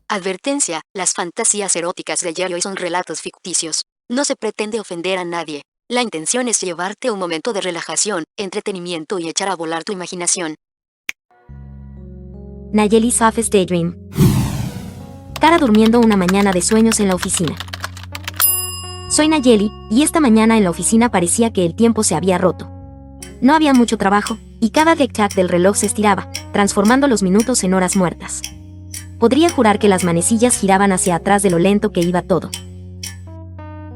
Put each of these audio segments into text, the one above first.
Advertencia, las fantasías eróticas de Yayoi son relatos ficticios. No se pretende ofender a nadie. La intención es llevarte a un momento de relajación, entretenimiento y echar a volar tu imaginación. Nayeli's Office Daydream. Cara durmiendo una mañana de sueños en la oficina. Soy Nayeli, y esta mañana en la oficina parecía que el tiempo se había roto. No había mucho trabajo, y cada tic-tac del reloj se estiraba, transformando los minutos en horas muertas. Podría jurar que las manecillas giraban hacia atrás de lo lento que iba todo.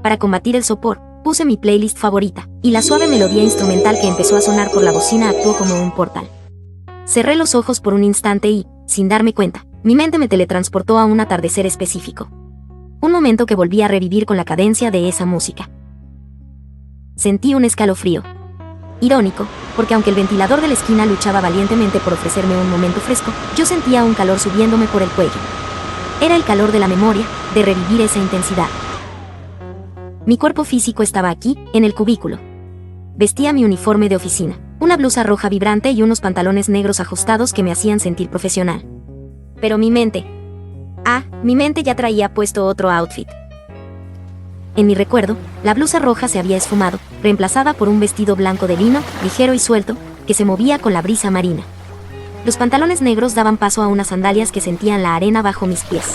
Para combatir el sopor, puse mi playlist favorita, y la suave melodía instrumental que empezó a sonar por la bocina actuó como un portal. Cerré los ojos por un instante y, sin darme cuenta, mi mente me teletransportó a un atardecer específico. Un momento que volví a revivir con la cadencia de esa música. Sentí un escalofrío. Irónico, porque aunque el ventilador de la esquina luchaba valientemente por ofrecerme un momento fresco, yo sentía un calor subiéndome por el cuello. Era el calor de la memoria, de revivir esa intensidad. Mi cuerpo físico estaba aquí, en el cubículo. Vestía mi uniforme de oficina, una blusa roja vibrante y unos pantalones negros ajustados que me hacían sentir profesional. Pero mi mente ya traía puesto otro outfit. En mi recuerdo, la blusa roja se había esfumado, reemplazada por un vestido blanco de lino, ligero y suelto, que se movía con la brisa marina. Los pantalones negros daban paso a unas sandalias que sentían la arena bajo mis pies.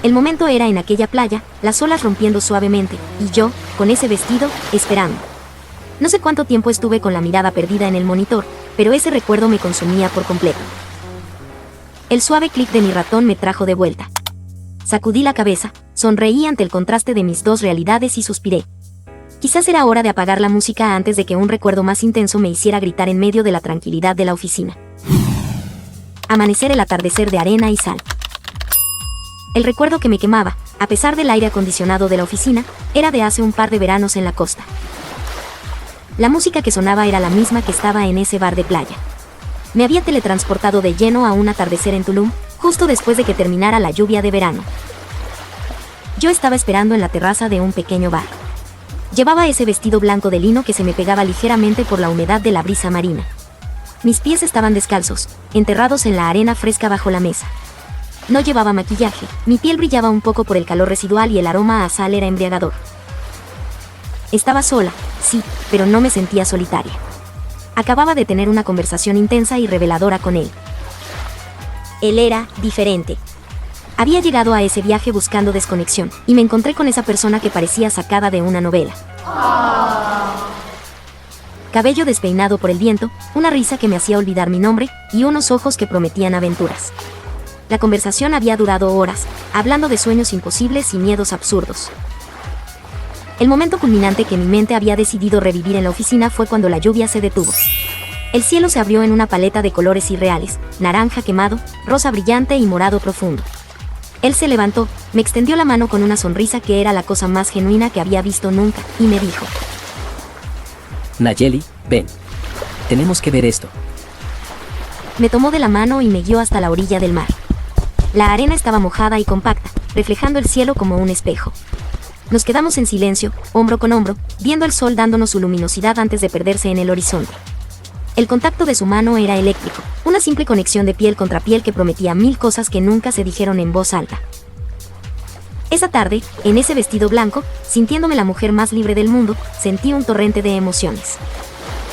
El momento era en aquella playa, las olas rompiendo suavemente, y yo, con ese vestido, esperando. No sé cuánto tiempo estuve con la mirada perdida en el monitor, pero ese recuerdo me consumía por completo. El suave clic de mi ratón me trajo de vuelta. Sacudí la cabeza, sonreí ante el contraste de mis dos realidades y suspiré. Quizás era hora de apagar la música antes de que un recuerdo más intenso me hiciera gritar en medio de la tranquilidad de la oficina. Amanecer, el atardecer de arena y sal. El recuerdo que me quemaba, a pesar del aire acondicionado de la oficina, era de hace un par de veranos en la costa. La música que sonaba era la misma que estaba en ese bar de playa. Me había teletransportado de lleno a un atardecer en Tulum, justo después de que terminara la lluvia de verano. Yo estaba esperando en la terraza de un pequeño bar. Llevaba ese vestido blanco de lino que se me pegaba ligeramente por la humedad de la brisa marina. Mis pies estaban descalzos, enterrados en la arena fresca bajo la mesa. No llevaba maquillaje, mi piel brillaba un poco por el calor residual y el aroma a sal era embriagador. Estaba sola, sí, pero no me sentía solitaria. Acababa de tener una conversación intensa y reveladora con él. Él era diferente. Había llegado a ese viaje buscando desconexión, y me encontré con esa persona que parecía sacada de una novela. Cabello despeinado por el viento, una risa que me hacía olvidar mi nombre, y unos ojos que prometían aventuras. La conversación había durado horas, hablando de sueños imposibles y miedos absurdos. El momento culminante que mi mente había decidido revivir en la oficina fue cuando la lluvia se detuvo. El cielo se abrió en una paleta de colores irreales, naranja quemado, rosa brillante y morado profundo. Él se levantó, me extendió la mano con una sonrisa que era la cosa más genuina que había visto nunca, y me dijo: Nayeli, ven. Tenemos que ver esto. Me tomó de la mano y me guió hasta la orilla del mar. La arena estaba mojada y compacta, reflejando el cielo como un espejo. Nos quedamos en silencio, hombro con hombro, viendo el sol dándonos su luminosidad antes de perderse en el horizonte. El contacto de su mano era eléctrico, una simple conexión de piel contra piel que prometía mil cosas que nunca se dijeron en voz alta. Esa tarde, en ese vestido blanco, sintiéndome la mujer más libre del mundo, sentí un torrente de emociones.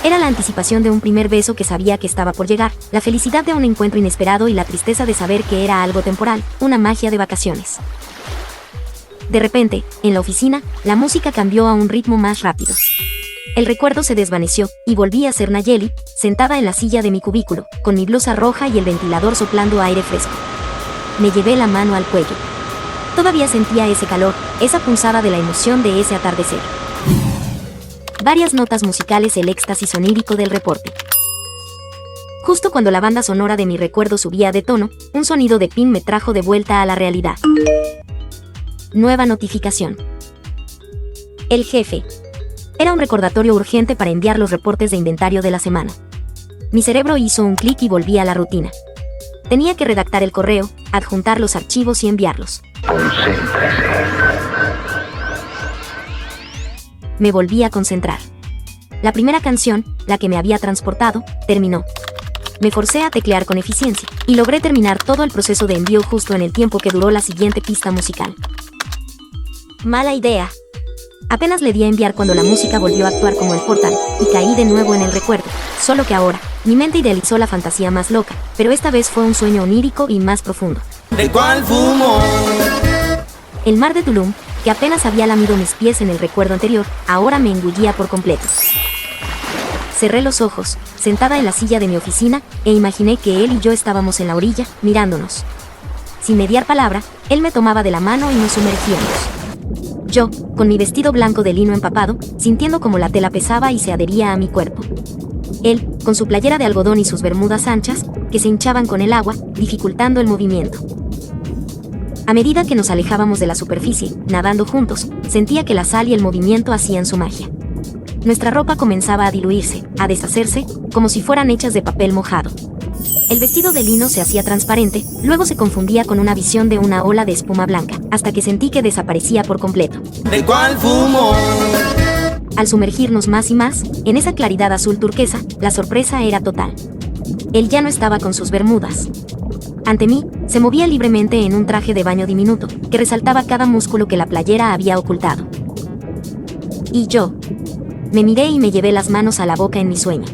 Era la anticipación de un primer beso que sabía que estaba por llegar, la felicidad de un encuentro inesperado y la tristeza de saber que era algo temporal, una magia de vacaciones. De repente, en la oficina, la música cambió a un ritmo más rápido. El recuerdo se desvaneció, y volví a ser Nayeli, sentada en la silla de mi cubículo, con mi blusa roja y el ventilador soplando aire fresco. Me llevé la mano al cuello. Todavía sentía ese calor, esa punzada de la emoción de ese atardecer. Varias notas musicales, el éxtasis onírico del reporte. Justo cuando la banda sonora de mi recuerdo subía de tono, un sonido de ping me trajo de vuelta a la realidad. Nueva notificación. El jefe. Era un recordatorio urgente para enviar los reportes de inventario de la semana. Mi cerebro hizo un clic y volví a la rutina. Tenía que redactar el correo, adjuntar los archivos y enviarlos. Concéntrese. Me volví a concentrar. La primera canción, la que me había transportado, terminó. me forcé a teclear con eficiencia, y logré terminar todo el proceso de envío justo en el tiempo que duró la siguiente pista musical. Mala idea. Apenas le di a enviar cuando la música volvió a actuar como el portal, y caí de nuevo en el recuerdo, solo que ahora, mi mente idealizó la fantasía más loca, pero esta vez fue un sueño onírico y más profundo. ¿De cuál fumo? El mar de Tulum, que apenas había lamido mis pies en el recuerdo anterior, ahora me engullía por completo. Cerré los ojos, sentada en la silla de mi oficina, e imaginé que él y yo estábamos en la orilla, mirándonos. Sin mediar palabra, él me tomaba de la mano y nos sumergíamos. Yo, con mi vestido blanco de lino empapado, sintiendo como la tela pesaba y se adhería a mi cuerpo. Él, con su playera de algodón y sus bermudas anchas, que se hinchaban con el agua, dificultando el movimiento. A medida que nos alejábamos de la superficie, nadando juntos, sentía que la sal y el movimiento hacían su magia. Nuestra ropa comenzaba a diluirse, a deshacerse, como si fueran hechas de papel mojado. El vestido de lino se hacía transparente, luego se confundía con una visión de una ola de espuma blanca, hasta que sentí que desaparecía por completo. ¿De cuál fumo? Al sumergirnos más y más, en esa claridad azul turquesa, la sorpresa era total. Él ya no estaba con sus bermudas. Ante mí, se movía libremente en un traje de baño diminuto, que resaltaba cada músculo que la playera había ocultado. Y yo me miré y me llevé las manos a la boca en mi sueño.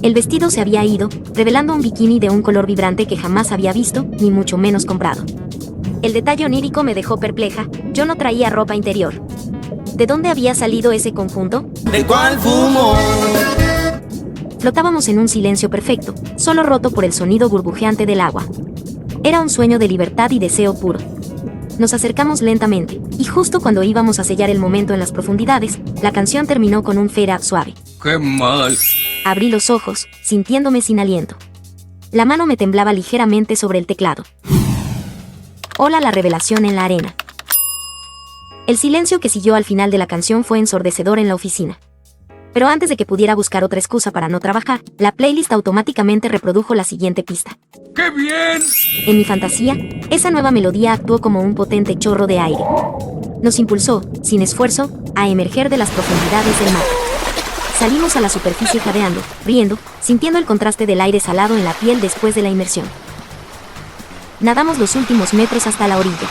El vestido se había ido, revelando un bikini de un color vibrante que jamás había visto, ni mucho menos comprado. El detalle onírico me dejó perpleja, yo no traía ropa interior. ¿De dónde había salido ese conjunto? ¿De cuál fumo? Flotábamos en un silencio perfecto, solo roto por el sonido burbujeante del agua. Era un sueño de libertad y deseo puro. Nos acercamos lentamente, y justo cuando íbamos a sellar el momento en las profundidades, la canción terminó con un fade-up suave. ¡Qué mal! Abrí los ojos, sintiéndome sin aliento. La mano me temblaba ligeramente sobre el teclado. Hola, la revelación en la arena. El silencio que siguió al final de la canción fue ensordecedor en la oficina. Pero antes de que pudiera buscar otra excusa para no trabajar, la playlist automáticamente reprodujo la siguiente pista. ¡Qué bien! En mi fantasía, esa nueva melodía actuó como un potente chorro de aire. Nos impulsó, sin esfuerzo, a emerger de las profundidades del mar. Salimos a la superficie jadeando, riendo, sintiendo el contraste del aire salado en la piel después de la inmersión. Nadamos los últimos metros hasta la orilla.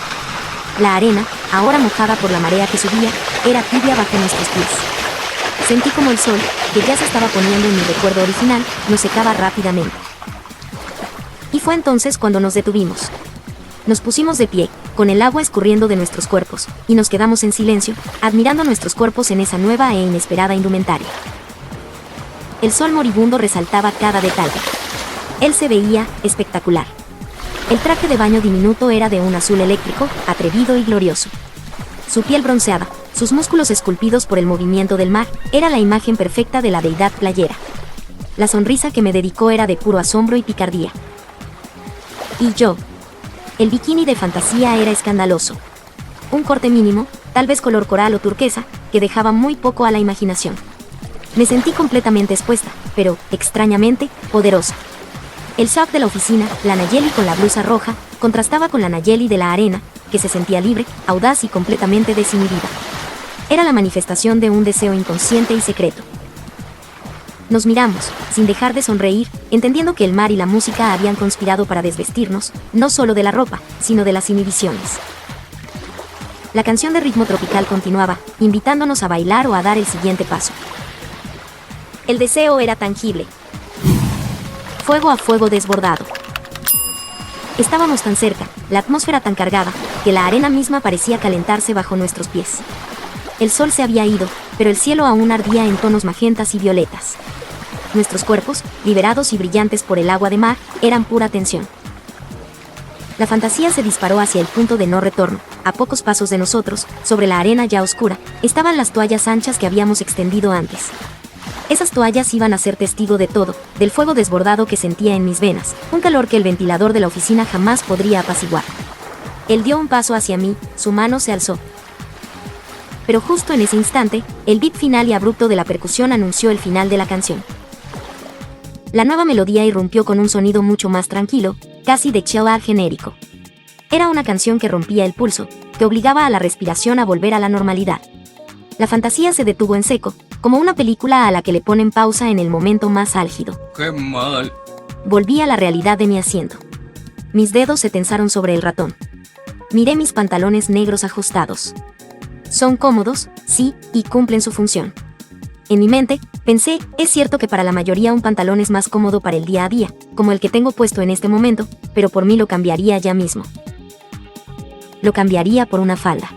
La arena, ahora mojada por la marea que subía, era tibia bajo nuestros pies. Sentí como el sol, que ya se estaba poniendo en mi recuerdo original, nos secaba rápidamente. Y fue entonces cuando nos detuvimos. Nos pusimos de pie, con el agua escurriendo de nuestros cuerpos, y nos quedamos en silencio, admirando nuestros cuerpos en esa nueva e inesperada indumentaria. El sol moribundo resaltaba cada detalle. Él se veía espectacular. El traje de baño diminuto era de un azul eléctrico, atrevido y glorioso. Su piel bronceada, sus músculos esculpidos por el movimiento del mar, era la imagen perfecta de la deidad playera. La sonrisa que me dedicó era de puro asombro y picardía. Y yo. El bikini de fantasía era escandaloso. Un corte mínimo, tal vez color coral o turquesa, que dejaba muy poco a la imaginación. Me sentí completamente expuesta, pero, extrañamente, poderosa. El shop de la oficina, la Nayeli con la blusa roja, contrastaba con la Nayeli de la arena, que se sentía libre, audaz y completamente desinhibida. Era la manifestación de un deseo inconsciente y secreto. Nos miramos, sin dejar de sonreír, entendiendo que el mar y la música habían conspirado para desvestirnos, no solo de la ropa, sino de las inhibiciones. La canción de ritmo tropical continuaba, invitándonos a bailar o a dar el siguiente paso. El deseo era tangible. Fuego a fuego desbordado. Estábamos tan cerca, la atmósfera tan cargada, que la arena misma parecía calentarse bajo nuestros pies. El sol se había ido, pero el cielo aún ardía en tonos magentas y violetas. Nuestros cuerpos, liberados y brillantes por el agua de mar, eran pura tensión. La fantasía se disparó hacia el punto de no retorno. A pocos pasos de nosotros, sobre la arena ya oscura, estaban las toallas anchas que habíamos extendido antes. Esas toallas iban a ser testigo de todo, del fuego desbordado que sentía en mis venas, un calor que el ventilador de la oficina jamás podría apaciguar. Él dio un paso hacia mí, su mano se alzó. Pero justo en ese instante, el beat final y abrupto de la percusión anunció el final de la canción. La nueva melodía irrumpió con un sonido mucho más tranquilo, casi de chill-out genérico. Era una canción que rompía el pulso, que obligaba a la respiración a volver a la normalidad. La fantasía se detuvo en seco, como una película a la que le ponen pausa en el momento más álgido. ¡Qué mal! volví a la realidad de mi asiento. Mis dedos se tensaron sobre el ratón. Miré mis pantalones negros ajustados. Son cómodos, sí, y cumplen su función. En mi mente, pensé, es cierto que para la mayoría un pantalón es más cómodo para el día a día, como el que tengo puesto en este momento, pero por mí lo cambiaría ya mismo. Lo cambiaría por una falda.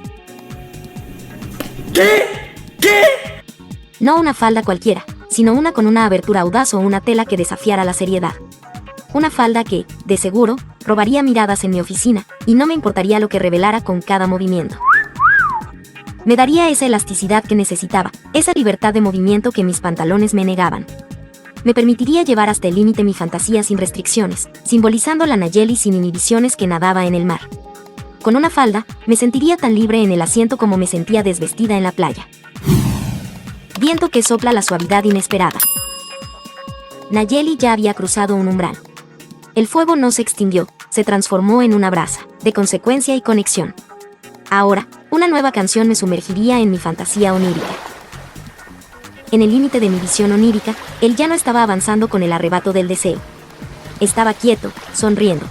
¿Qué? No una falda cualquiera, sino una con una abertura audaz o una tela que desafiara la seriedad. Una falda que, de seguro, robaría miradas en mi oficina, y no me importaría lo que revelara con cada movimiento. Me daría esa elasticidad que necesitaba, esa libertad de movimiento que mis pantalones me negaban. Me permitiría llevar hasta el límite mi fantasía sin restricciones, simbolizando la Nayeli sin inhibiciones que nadaba en el mar. Con una falda, me sentiría tan libre en el asiento como me sentía desvestida en la playa. Viento que sopla la suavidad inesperada. Nayeli ya había cruzado un umbral. El fuego no se extinguió, se transformó en una brasa, de consecuencia y conexión. Ahora, una nueva canción me sumergiría en mi fantasía onírica. En el límite de mi visión onírica, él ya no estaba avanzando con el arrebato del deseo. Estaba quieto, sonriendo.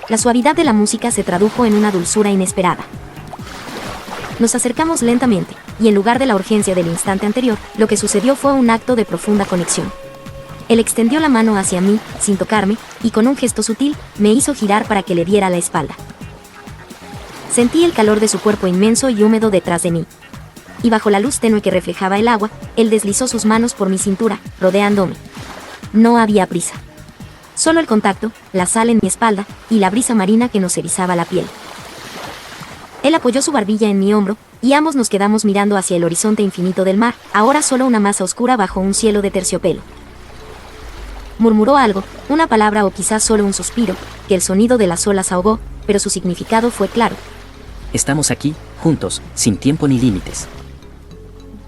La suavidad de la música se tradujo en una dulzura inesperada. Nos acercamos lentamente, y en lugar de la urgencia del instante anterior, lo que sucedió fue un acto de profunda conexión. Él extendió la mano hacia mí, sin tocarme, y con un gesto sutil, me hizo girar para que le diera la espalda. Sentí el calor de su cuerpo inmenso y húmedo detrás de mí. Y bajo la luz tenue que reflejaba el agua, él deslizó sus manos por mi cintura, rodeándome. No había prisa. Solo el contacto, la sal en mi espalda, y la brisa marina que nos erizaba la piel. Él apoyó su barbilla en mi hombro, y ambos nos quedamos mirando hacia el horizonte infinito del mar, ahora solo una masa oscura bajo un cielo de terciopelo. Murmuró algo, una palabra o quizás solo un suspiro, que el sonido de las olas ahogó, pero su significado fue claro. Estamos aquí, juntos, sin tiempo ni límites.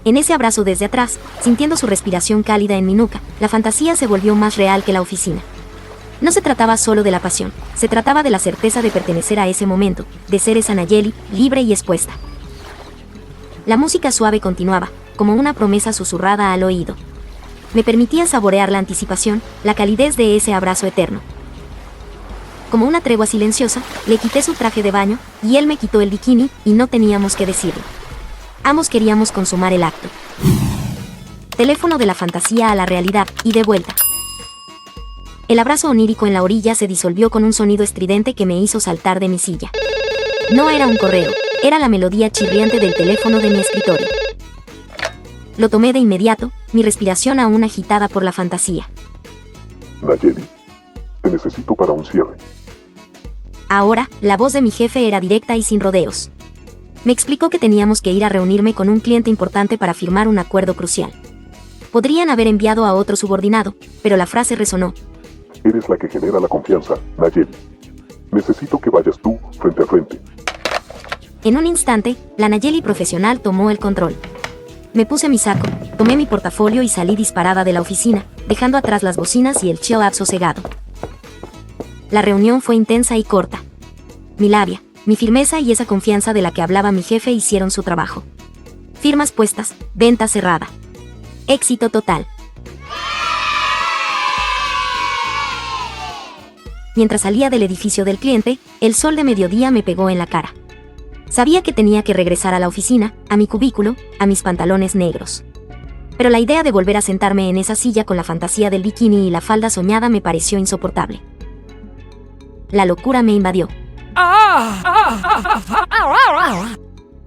En ese abrazo desde atrás, sintiendo su respiración cálida en mi nuca, la fantasía se volvió más real que la oficina. No se trataba solo de la pasión, se trataba de la certeza de pertenecer a ese momento, de ser esa Nayeli, libre y expuesta. La música suave continuaba, como una promesa susurrada al oído. Me permitía saborear la anticipación, la calidez de ese abrazo eterno. Como una tregua silenciosa, le quité su traje de baño, y él me quitó el bikini, y no teníamos que decirlo. Ambos queríamos consumar el acto. Teléfono de la fantasía a la realidad, y de vuelta. El abrazo onírico en la orilla se disolvió con un sonido estridente que me hizo saltar de mi silla. No era un correo, era la melodía chirriante del teléfono de mi escritorio. Lo tomé de inmediato, mi respiración aún agitada por la fantasía. Nayeli, te necesito para un cierre. Ahora, la voz de mi jefe era directa y sin rodeos. Me explicó que teníamos que ir a reunirme con un cliente importante para firmar un acuerdo crucial. Podrían haber enviado a otro subordinado, pero la frase resonó. Eres la que genera la confianza, Nayeli. Necesito que vayas tú, frente a frente. En un instante, la Nayeli profesional tomó el control. Me puse mi saco, tomé mi portafolio y salí disparada de la oficina, dejando atrás las bocinas y el chill-out sosegado. La reunión fue intensa y corta. Mi labia, mi firmeza y esa confianza de la que hablaba mi jefe hicieron su trabajo. Firmas puestas, venta cerrada. Éxito total. Mientras salía del edificio del cliente, el sol de mediodía me pegó en la cara. Sabía que tenía que regresar a la oficina, a mi cubículo, a mis pantalones negros. Pero la idea de volver a sentarme en esa silla con la fantasía del bikini y la falda soñada me pareció insoportable. La locura me invadió.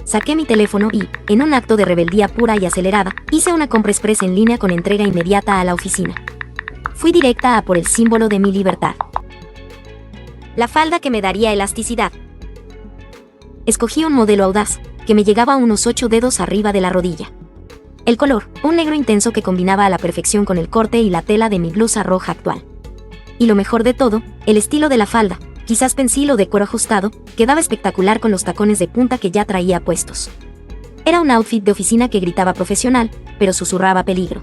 Saqué mi teléfono y, en un acto de rebeldía pura y acelerada, hice una compra express en línea con entrega inmediata a la oficina. Fui directa a por el símbolo de mi libertad. La falda que me daría elasticidad. Escogí un modelo audaz, que me llegaba a unos 8 dedos arriba de la rodilla. El color, un negro intenso que combinaba a la perfección con el corte y la tela de mi blusa roja actual. Y lo mejor de todo, el estilo de la falda, quizás pensil o de cuero ajustado, quedaba espectacular con los tacones de punta que ya traía puestos. Era un outfit de oficina que gritaba profesional, pero susurraba peligro.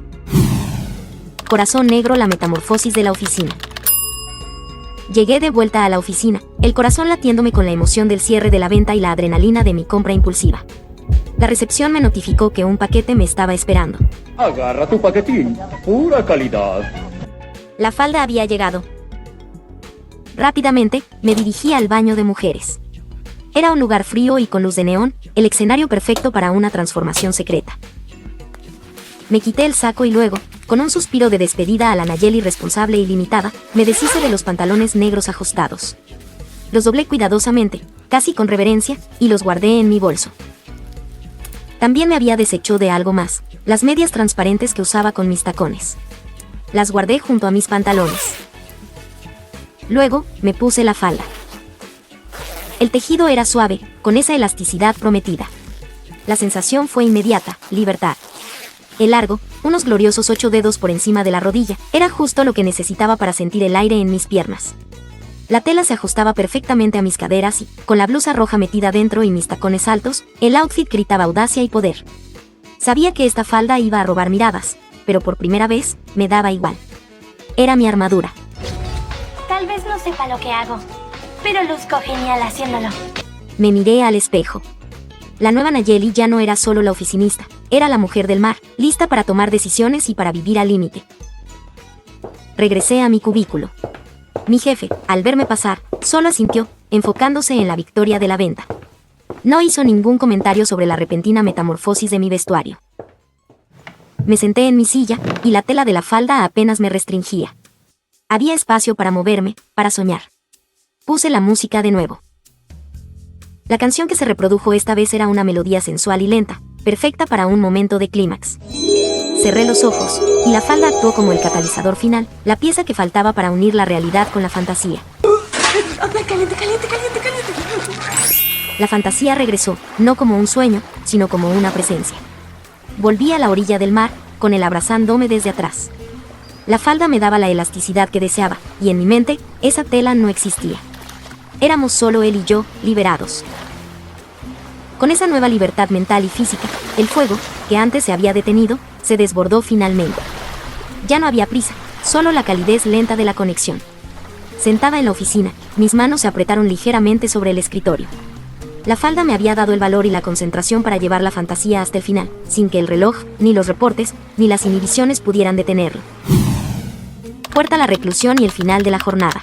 Corazón negro, la metamorfosis de la oficina. Llegué de vuelta a la oficina, el corazón latiéndome con la emoción del cierre de la venta y la adrenalina de mi compra impulsiva. La recepción me notificó que un paquete me estaba esperando. Agarra tu paquetín, pura calidad. La falda había llegado, Rápidamente, me dirigí al baño de mujeres. Era un lugar frío y con luz de neón, el escenario perfecto para una transformación secreta. Me quité el saco y luego, con un suspiro de despedida a la Nayeli responsable y limitada, me deshice de los pantalones negros ajustados. Los doblé cuidadosamente, casi con reverencia, y los guardé en mi bolso. También me había deshecho de algo más, las medias transparentes que usaba con mis tacones. Las guardé junto a mis pantalones. Luego, me puse la falda. El tejido era suave, con esa elasticidad prometida. La sensación fue inmediata, libertad. El largo, unos gloriosos 8 dedos por encima de la rodilla, era justo lo que necesitaba para sentir el aire en mis piernas. La tela se ajustaba perfectamente a mis caderas y, con la blusa roja metida dentro y mis tacones altos, el outfit gritaba audacia y poder. Sabía que esta falda iba a robar miradas, pero por primera vez, me daba igual. Era mi armadura. Tal vez no sepa lo que hago, pero luzco genial haciéndolo. Me miré al espejo. La nueva Nayeli ya no era solo la oficinista, era la mujer del mar, lista para tomar decisiones y para vivir al límite. Regresé a mi cubículo. Mi jefe, al verme pasar, solo asintió, enfocándose en la victoria de la venta. No hizo ningún comentario sobre la repentina metamorfosis de mi vestuario. Me senté en mi silla, y la tela de la falda apenas me restringía. Había espacio para moverme, para soñar. Puse la música de nuevo. La canción que se reprodujo esta vez era una melodía sensual y lenta, perfecta para un momento de clímax. Cerré los ojos, y la falda actuó como el catalizador final, la pieza que faltaba para unir la realidad con la fantasía. Caliente. La fantasía regresó, no como un sueño, sino como una presencia. Volví a la orilla del mar, con él abrazándome desde atrás. La falda me daba la elasticidad que deseaba, y en mi mente, esa tela no existía. Éramos solo él y yo, liberados. Con esa nueva libertad mental y física, el fuego, que antes se había detenido, se desbordó finalmente. Ya no había prisa, solo la calidez lenta de la conexión. Sentada en la oficina, mis manos se apretaron ligeramente sobre el escritorio. La falda me había dado el valor y la concentración para llevar la fantasía hasta el final, sin que el reloj, ni los reportes, ni las inhibiciones pudieran detenerlo. Puerta a la reclusión y el final de la jornada.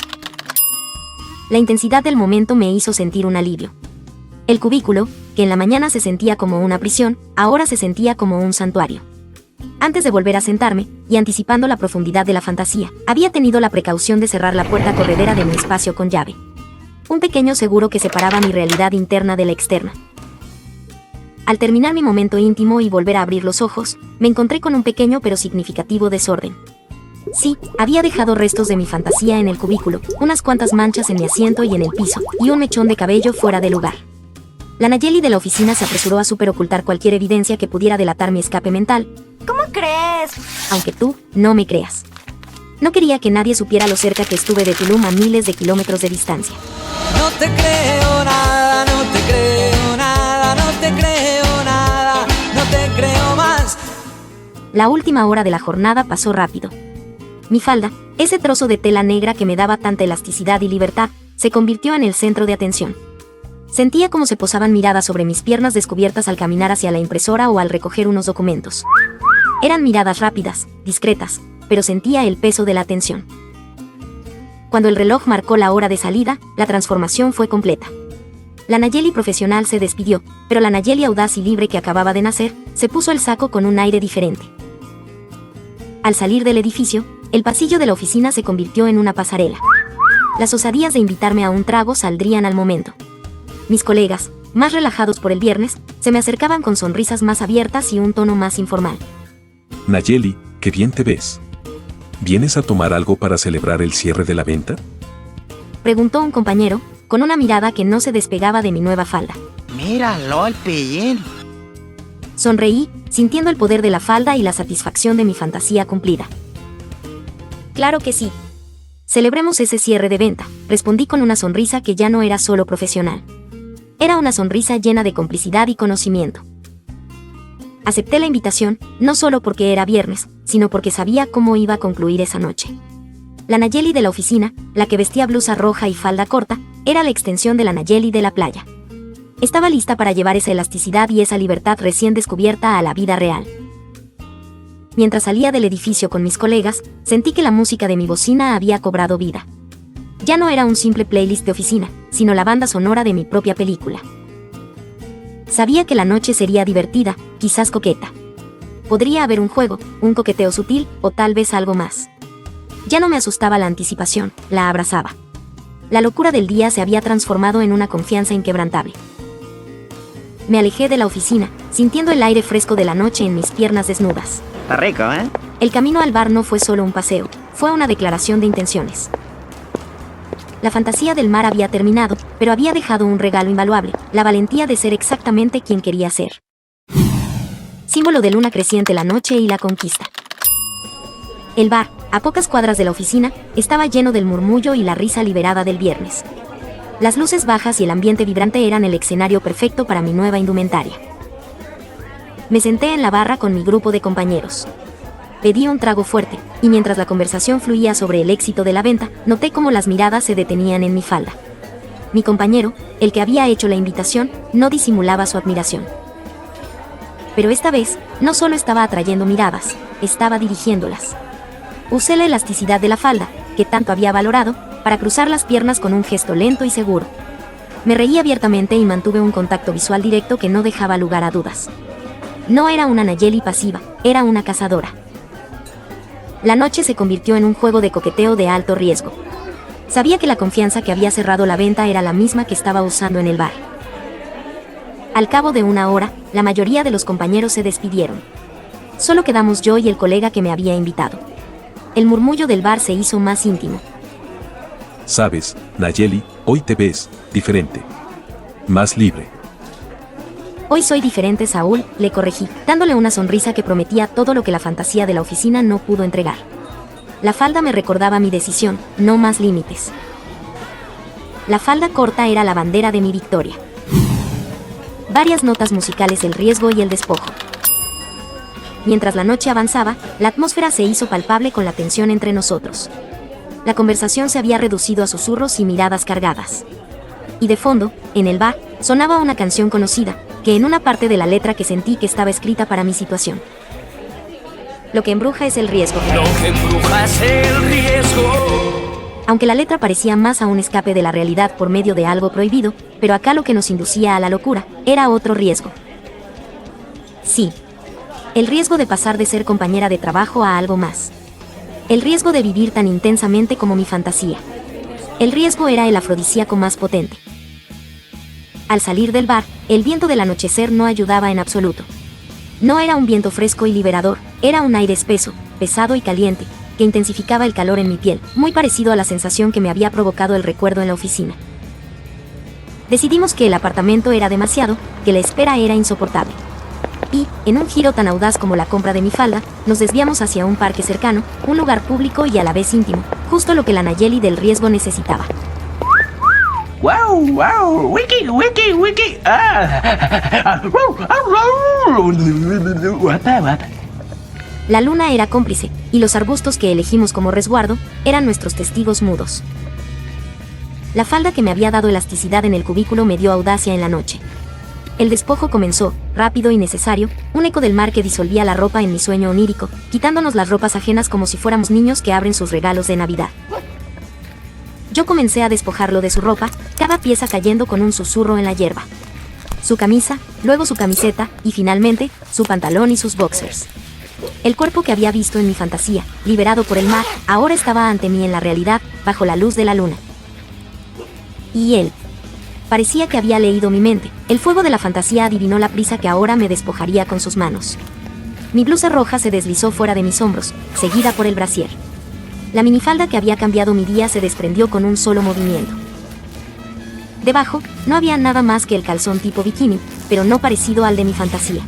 La intensidad del momento me hizo sentir un alivio. El cubículo, que en la mañana se sentía como una prisión, ahora se sentía como un santuario. Antes de volver a sentarme, y anticipando la profundidad de la fantasía, había tenido la precaución de cerrar la puerta corredera de mi espacio con llave. Un pequeño seguro que separaba mi realidad interna de la externa. Al terminar mi momento íntimo y volver a abrir los ojos, me encontré con un pequeño pero significativo desorden. Sí, había dejado restos de mi fantasía en el cubículo, unas cuantas manchas en mi asiento y en el piso, y un mechón de cabello fuera de lugar. La Nayeli de la oficina se apresuró a superocultar cualquier evidencia que pudiera delatar mi escape mental, ¿Cómo crees? aunque tú no me creas. No quería que nadie supiera lo cerca que estuve de Tulum a miles de kilómetros de distancia. No te creo nada, no te creo nada, no te creo nada, no te creo más. La última hora de la jornada pasó rápido. Mi falda, ese trozo de tela negra que me daba tanta elasticidad y libertad, se convirtió en el centro de atención. Sentía como se posaban miradas sobre mis piernas descubiertas al caminar hacia la impresora o al recoger unos documentos. Eran miradas rápidas, discretas, pero sentía el peso de la atención. Cuando el reloj marcó la hora de salida, la transformación fue completa. La Nayeli profesional se despidió, pero la Nayeli audaz y libre que acababa de nacer, se puso el saco con un aire diferente. Al salir del edificio, el pasillo de la oficina se convirtió en una pasarela. Las osadías de invitarme a un trago saldrían al momento. Mis colegas, más relajados por el viernes, se me acercaban con sonrisas más abiertas y un tono más informal. Nayeli, qué bien te ves. ¿Vienes a tomar algo para celebrar el cierre de la venta? Preguntó un compañero, con una mirada que no se despegaba de mi nueva falda. Míralo, el pellín. Sonreí, sintiendo el poder de la falda y la satisfacción de mi fantasía cumplida. Claro que sí. Celebremos ese cierre de venta, respondí con una sonrisa que ya no era solo profesional. Era una sonrisa llena de complicidad y conocimiento. Acepté la invitación, no solo porque era viernes, sino porque sabía cómo iba a concluir esa noche. La Nayeli de la oficina, la que vestía blusa roja y falda corta, era la extensión de la Nayeli de la playa. Estaba lista para llevar esa elasticidad y esa libertad recién descubierta a la vida real. Mientras salía del edificio con mis colegas, sentí que la música de mi bocina había cobrado vida. Ya no era un simple playlist de oficina, sino la banda sonora de mi propia película. Sabía que la noche sería divertida, quizás coqueta. Podría haber un juego, un coqueteo sutil o tal vez algo más. Ya no me asustaba la anticipación, la abrazaba. La locura del día se había transformado en una confianza inquebrantable. Me alejé de la oficina, sintiendo el aire fresco de la noche en mis piernas desnudas. Está rico, ¿eh? El camino al bar no fue solo un paseo, fue una declaración de intenciones. La fantasía del mar había terminado, pero había dejado un regalo invaluable, la valentía de ser exactamente quien quería ser. Símbolo de luna creciente, la noche y la conquista. El bar, a pocas cuadras de la oficina, estaba lleno del murmullo y la risa liberada del viernes. Las luces bajas y el ambiente vibrante eran el escenario perfecto para mi nueva indumentaria. Me senté en la barra con mi grupo de compañeros. Pedí un trago fuerte, y mientras la conversación fluía sobre el éxito de la venta, noté cómo las miradas se detenían en mi falda. Mi compañero, el que había hecho la invitación, no disimulaba su admiración. Pero esta vez, no solo estaba atrayendo miradas, estaba dirigiéndolas. Usé la elasticidad de la falda, que tanto había valorado, para cruzar las piernas con un gesto lento y seguro. Me reí abiertamente y mantuve un contacto visual directo que no dejaba lugar a dudas. No era una Nayeli pasiva, era una cazadora. La noche se convirtió en un juego de coqueteo de alto riesgo. Sabía que la confianza que había cerrado la venta era la misma que estaba usando en el bar. Al cabo de una hora, la mayoría de los compañeros se despidieron. Solo quedamos yo y el colega que me había invitado. El murmullo del bar se hizo más íntimo. Sabes, Nayeli, hoy te ves diferente. Más libre. Hoy soy diferente, Saúl, le corregí, dándole una sonrisa que prometía todo lo que la fantasía de la oficina no pudo entregar. La falda me recordaba mi decisión, no más límites. La falda corta era la bandera de mi victoria. Varias notas musicales, el riesgo y el despojo. Mientras la noche avanzaba, la atmósfera se hizo palpable con la tensión entre nosotros. La conversación se había reducido a susurros y miradas cargadas. Y de fondo, en el bar, sonaba una canción conocida, que en una parte de la letra que sentí que estaba escrita para mi situación. Lo que embruja es el riesgo. Lo que embruja es el riesgo. Aunque la letra parecía más a un escape de la realidad por medio de algo prohibido, pero acá lo que nos inducía a la locura era otro riesgo. Sí. El riesgo de pasar de ser compañera de trabajo a algo más. El riesgo de vivir tan intensamente como mi fantasía. El riesgo era el afrodisíaco más potente. Al salir del bar, el viento del anochecer no ayudaba en absoluto. No era un viento fresco y liberador, era un aire espeso, pesado y caliente, que intensificaba el calor en mi piel, muy parecido a la sensación que me había provocado el recuerdo en la oficina. Decidimos que el apartamento era demasiado, que la espera era insoportable. Y, en un giro tan audaz como la compra de mi falda, nos desviamos hacia un parque cercano, un lugar público y a la vez íntimo, justo lo que la Nayeli del riesgo necesitaba. ¡Wow! ¡Wow! ¡Wiki! ¡Wiki! ¡Wiki! La luna era cómplice, y los arbustos que elegimos como resguardo eran nuestros testigos mudos. La falda que me había dado elasticidad en el cubículo me dio audacia en la noche. El despojo comenzó, rápido y necesario, un eco del mar que disolvía la ropa en mi sueño onírico, quitándonos las ropas ajenas como si fuéramos niños que abren sus regalos de Navidad. Yo comencé a despojarlo de su ropa, cada pieza cayendo con un susurro en la hierba. Su camisa, luego su camiseta, y finalmente, su pantalón y sus boxers. El cuerpo que había visto en mi fantasía, liberado por el mar, ahora estaba ante mí en la realidad, bajo la luz de la luna. Y él. Parecía que había leído mi mente. El fuego de la fantasía adivinó la prisa que ahora me despojaría con sus manos. Mi blusa roja se deslizó fuera de mis hombros, seguida por el brasier. La minifalda que había cambiado mi día se desprendió con un solo movimiento. Debajo, no había nada más que el calzón tipo bikini, pero no parecido al de mi fantasía.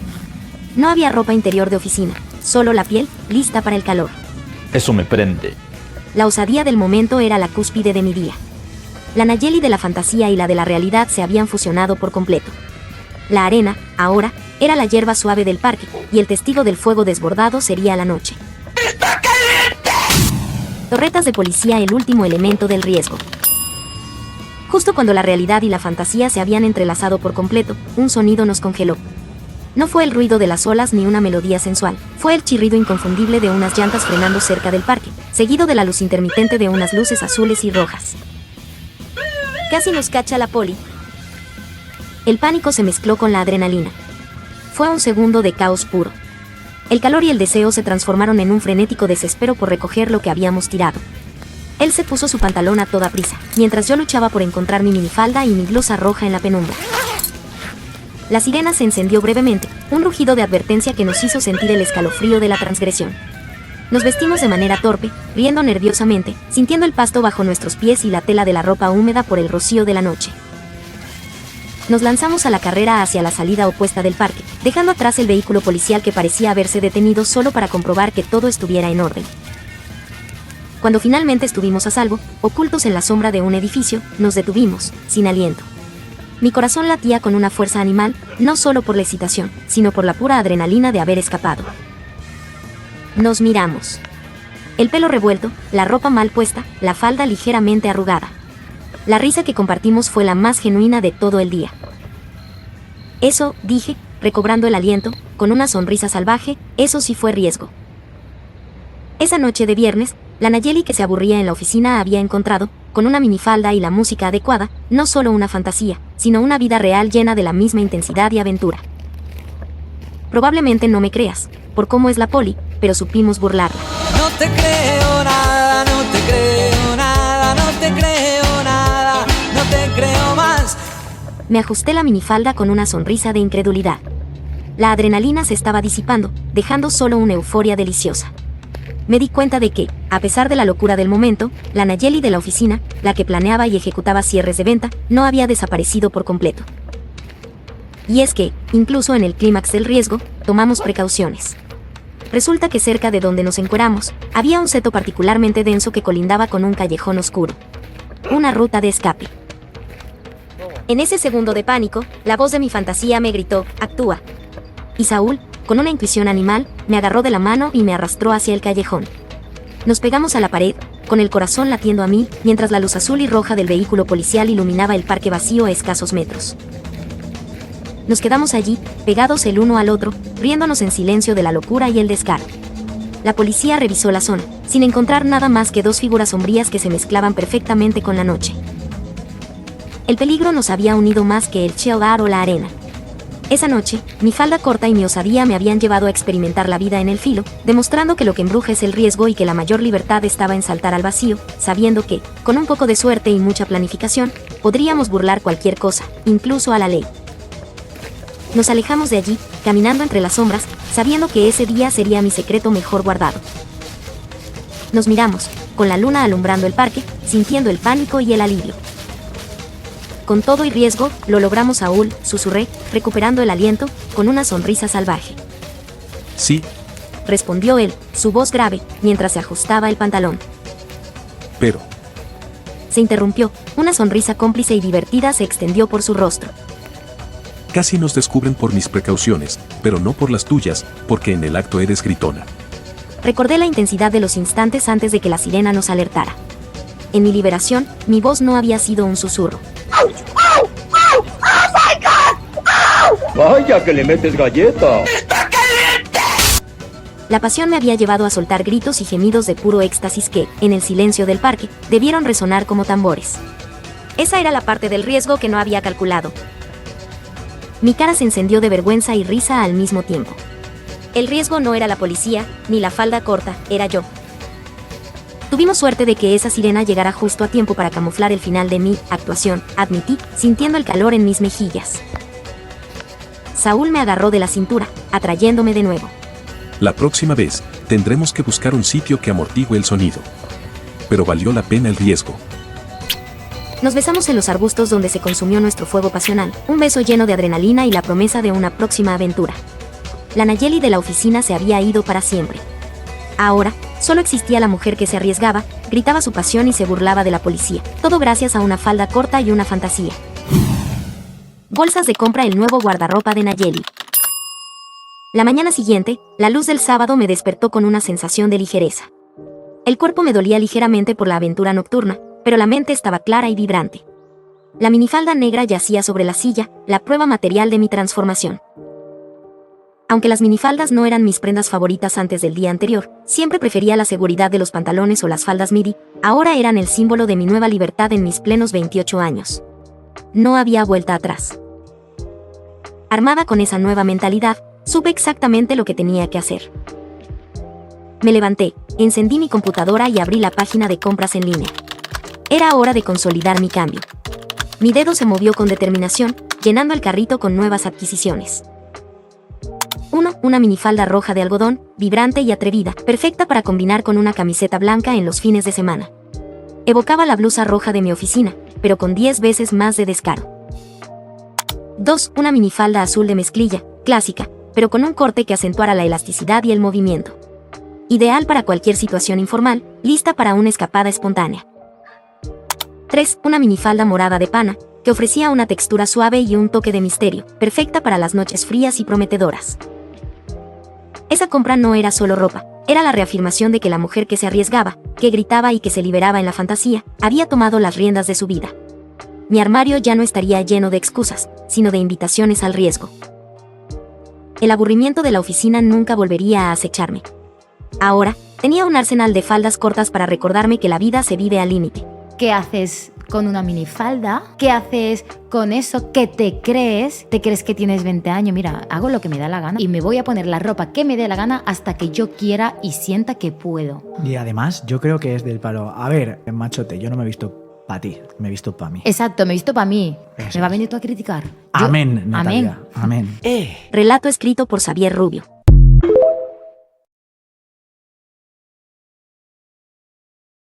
No había ropa interior de oficina, solo la piel, lista para el calor. Eso me prende. La osadía del momento era la cúspide de mi día. La Nayeli de la fantasía y la de la realidad se habían fusionado por completo. La arena, ahora, era la hierba suave del parque, y el testigo del fuego desbordado sería la noche. ¡Está caliente! Torretas de policía, el último elemento del riesgo. Justo cuando la realidad y la fantasía se habían entrelazado por completo, un sonido nos congeló. No fue el ruido de las olas ni una melodía sensual, fue el chirrido inconfundible de unas llantas frenando cerca del parque, seguido de la luz intermitente de unas luces azules y rojas. Casi nos cacha la poli. El pánico se mezcló con la adrenalina. Fue un segundo de caos puro. El calor y el deseo se transformaron en un frenético desespero por recoger lo que habíamos tirado. Él se puso su pantalón a toda prisa, mientras yo luchaba por encontrar mi minifalda y mi blusa roja en la penumbra. La sirena se encendió brevemente, un rugido de advertencia que nos hizo sentir el escalofrío de la transgresión. Nos vestimos de manera torpe, riendo nerviosamente, sintiendo el pasto bajo nuestros pies y la tela de la ropa húmeda por el rocío de la noche. Nos lanzamos a la carrera hacia la salida opuesta del parque, dejando atrás el vehículo policial que parecía haberse detenido solo para comprobar que todo estuviera en orden. Cuando finalmente estuvimos a salvo, ocultos en la sombra de un edificio, nos detuvimos, sin aliento. Mi corazón latía con una fuerza animal, no solo por la excitación, sino por la pura adrenalina de haber escapado. Nos miramos. El pelo revuelto, la ropa mal puesta, la falda ligeramente arrugada. La risa que compartimos fue la más genuina de todo el día. Eso, dije, recobrando el aliento, con una sonrisa salvaje, eso sí fue riesgo. Esa noche de viernes, la Nayeli que se aburría en la oficina había encontrado, con una minifalda y la música adecuada, no solo una fantasía, sino una vida real llena de la misma intensidad y aventura. Probablemente no me creas, por cómo es la poli, pero supimos burlarla. No te creo nada, no te creo nada, no te creo nada, no te creo más. Me ajusté la minifalda con una sonrisa de incredulidad. La adrenalina se estaba disipando, dejando solo una euforia deliciosa. Me di cuenta de que, a pesar de la locura del momento, la Nayeli de la oficina, la que planeaba y ejecutaba cierres de venta, no había desaparecido por completo. Y es que, incluso en el clímax del riesgo, tomamos precauciones. Resulta que cerca de donde nos encueramos, había un seto particularmente denso que colindaba con un callejón oscuro. Una ruta de escape. En ese segundo de pánico, la voz de mi fantasía me gritó, «Actúa». Y Saúl, con una intuición animal, me agarró de la mano y me arrastró hacia el callejón. Nos pegamos a la pared, con el corazón latiendo a mil, mientras la luz azul y roja del vehículo policial iluminaba el parque vacío a escasos metros. Nos quedamos allí, pegados el uno al otro, riéndonos en silencio de la locura y el descaro. La policía revisó la zona, sin encontrar nada más que dos figuras sombrías que se mezclaban perfectamente con la noche. El peligro nos había unido más que el chill out o la arena. Esa noche, mi falda corta y mi osadía me habían llevado a experimentar la vida en el filo, demostrando que lo que embruja es el riesgo y que la mayor libertad estaba en saltar al vacío, sabiendo que, con un poco de suerte y mucha planificación, podríamos burlar cualquier cosa, incluso a la ley. Nos alejamos de allí, caminando entre las sombras, sabiendo que ese día sería mi secreto mejor guardado. Nos miramos, con la luna alumbrando el parque, sintiendo el pánico y el alivio. Con todo y riesgo, lo logramos, Saúl, susurré, recuperando el aliento, con una sonrisa salvaje. Sí, respondió él, su voz grave, mientras se ajustaba el pantalón. pero... Se interrumpió, una sonrisa cómplice y divertida se extendió por su rostro. Casi nos descubren por mis precauciones, pero no por las tuyas, porque en el acto eres gritona. Recordé la intensidad de los instantes antes de que la sirena nos alertara. En mi liberación, mi voz no había sido un susurro. Vaya que le metes galleta. La pasión me había llevado a soltar gritos y gemidos de puro éxtasis que, en el silencio del parque, debieron resonar como tambores. Esa era la parte del riesgo que no había calculado. Mi cara se encendió de vergüenza y risa al mismo tiempo. El riesgo no era la policía, ni la falda corta, era yo. Tuvimos suerte de que esa sirena llegara justo a tiempo para camuflar el final de mi actuación, admití, sintiendo el calor en mis mejillas. Saúl me agarró de la cintura, atrayéndome de nuevo. La próxima vez, tendremos que buscar un sitio que amortigue el sonido. Pero valió la pena el riesgo. Nos besamos en los arbustos donde se consumió nuestro fuego pasional, un beso lleno de adrenalina y la promesa de una próxima aventura. La Nayeli de la oficina se había ido para siempre. Ahora, solo existía la mujer que se arriesgaba, gritaba su pasión y se burlaba de la policía, todo gracias a una falda corta y una fantasía. Bolsas de compra, el nuevo guardarropa de Nayeli. La mañana siguiente, la luz del sábado me despertó con una sensación de ligereza. El cuerpo me dolía ligeramente por la aventura nocturna, pero la mente estaba clara y vibrante. La minifalda negra yacía sobre la silla, la prueba material de mi transformación. Aunque las minifaldas no eran mis prendas favoritas antes del día anterior, siempre prefería la seguridad de los pantalones o las faldas midi, ahora eran el símbolo de mi nueva libertad en mis plenos 28 años. No había vuelta atrás. Armada con esa nueva mentalidad, supe exactamente lo que tenía que hacer. Me levanté, encendí mi computadora y abrí la página de compras en línea. Era hora de consolidar mi cambio. Mi dedo se movió con determinación, llenando el carrito con nuevas adquisiciones. 1. Una minifalda roja de algodón, vibrante y atrevida, perfecta para combinar con una camiseta blanca en los fines de semana. Evocaba la blusa roja de mi oficina, pero con 10 veces más de descaro. 2. Una minifalda azul de mezclilla, clásica, pero con un corte que acentuara la elasticidad y el movimiento. Ideal para cualquier situación informal, lista para una escapada espontánea. 3. Una minifalda morada de pana, que ofrecía una textura suave y un toque de misterio, perfecta para las noches frías y prometedoras. Esa compra no era solo ropa, era la reafirmación de que la mujer que se arriesgaba, que gritaba y que se liberaba en la fantasía, había tomado las riendas de su vida. Mi armario ya no estaría lleno de excusas, sino de invitaciones al riesgo. El aburrimiento de la oficina nunca volvería a acecharme. Ahora, tenía un arsenal de faldas cortas para recordarme que la vida se vive al límite. ¿Qué haces con una minifalda? ¿Qué haces con eso que te crees? ¿Te crees que tienes 20 años? Mira, hago lo que me da la gana y me voy a poner la ropa que me dé la gana hasta que yo quiera y sienta que puedo. Y además, yo creo que es del palo. A ver, machote, yo no me he visto para ti, me he visto para mí. Exacto, me he visto para mí. Eso ¿Me va a es. venir tú a criticar? Amén, Natalia. Amén. Amén. Relato escrito por Xavier Rubio.